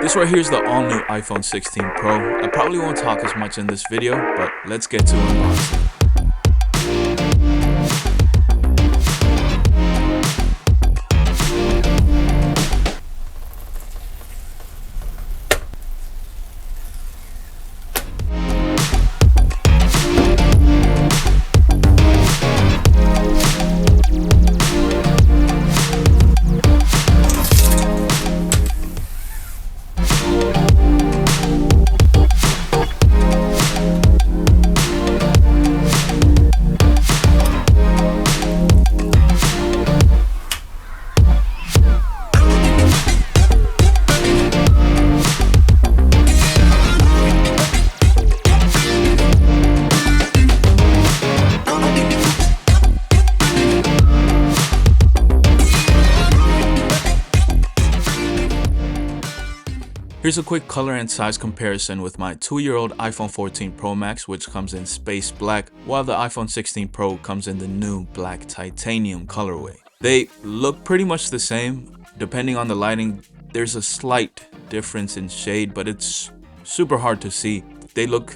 This right here is the all-new iPhone 16 Pro. I probably won't talk as much in this video, but let's get to unboxing. Here's a quick color and size comparison with my 2-year-old iPhone 14 Pro Max, which comes in space black, while the iPhone 16 Pro comes in the new black titanium colorway. They look pretty much the same. Depending on the lighting, there's a slight difference in shade, but it's super hard to see. They look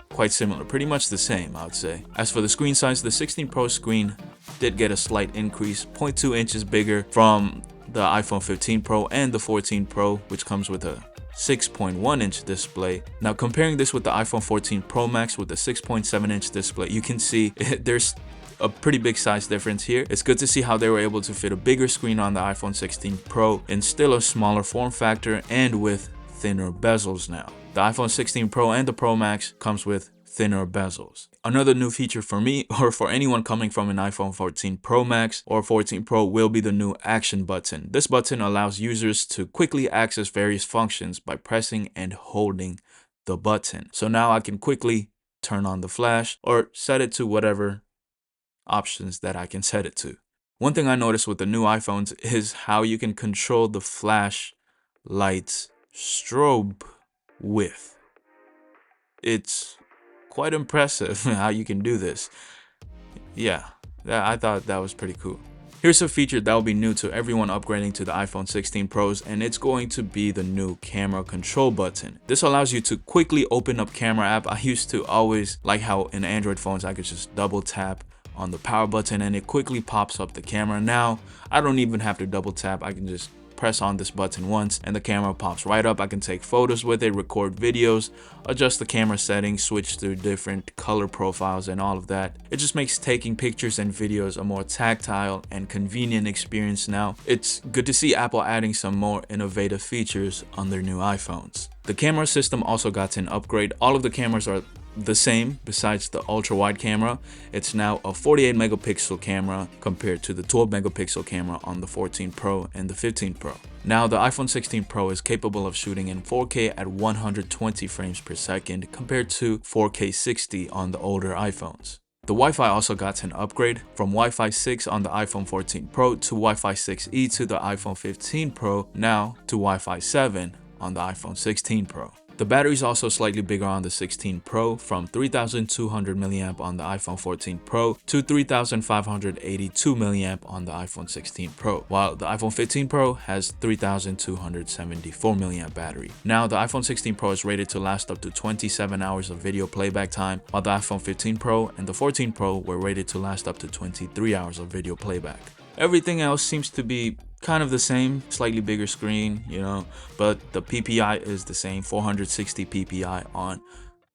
quite similar, pretty much the same, I would say. As for the screen size, the 16 Pro screen did get a slight increase, 0.2 inches bigger from the iPhone 15 Pro and the 14 Pro, which comes with a 6.1 inch display. Now comparing this with the iPhone 14 Pro Max with the 6.7 inch display, you can see there's a pretty big size difference here. It's good to see how they were able to fit a bigger screen on the iPhone 16 Pro in still a smaller form factor and with thinner bezels now. The iPhone 16 Pro and the Pro Max comes with thinner bezels. Another new feature for me, or for anyone coming from an iPhone 14 Pro Max or 14 Pro, will be the new action button. This button allows users to quickly access various functions by pressing and holding the button. So now I can quickly turn on the flash or set it to whatever options that I can set it to. One thing I noticed with the new iPhones is how you can control the flash light's strobe width. It's quite impressive how you can do this. Yeah, I thought that was pretty cool. Here's a feature that will be new to everyone upgrading to the iPhone 16 Pros, and it's going to be the new camera control button. This allows you to quickly open up camera app. I used to always like how in Android phones I could just double tap on the power button and it quickly pops up the camera. Now I don't even have to double tap. I can just press on this button once and the camera pops right up. I can take photos with it, record videos, adjust the camera settings, switch to different color profiles and all of that. It just makes taking pictures and videos a more tactile and convenient experience now. It's good to see Apple adding some more innovative features on their new iPhones. The camera system also got an upgrade. All of the cameras are the same besides the ultra wide camera. It's now a 48 megapixel camera compared to the 12 megapixel camera on the 14 Pro and the 15 Pro. Now the iPhone 16 Pro is capable of shooting in 4K at 120 frames per second compared to 4K 60 on the older iPhones. The Wi-Fi also got an upgrade from Wi-Fi 6 on the iPhone 14 Pro to Wi-Fi 6E to the iPhone 15 Pro, now to Wi-Fi 7 on the iPhone 16 Pro. The battery is also slightly bigger on the 16 Pro, from 3200 mAh on the iPhone 14 Pro to 3582 mAh on the iPhone 16 Pro, while the iPhone 15 Pro has 3274 mAh battery. Now the iPhone 16 Pro is rated to last up to 27 hours of video playback time, while the iPhone 15 Pro and the 14 Pro were rated to last up to 23 hours of video playback. Everything else seems to be kind of the same, slightly bigger screen, but the PPI is the same, 460 PPI on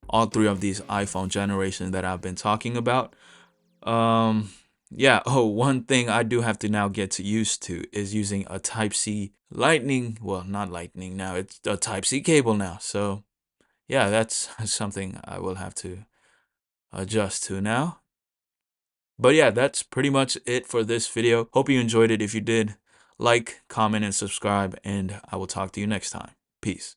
all three of these iPhone generations that I've been talking about. Yeah, one thing I do have to now get used to is using a Type-C lightning, well, not lightning now, it's a Type-C cable now. So yeah, that's something I will have to adjust to now. But yeah, that's pretty much it for this video. Hope you enjoyed it. If you did, like, comment, and subscribe, and I will talk to you next time. Peace.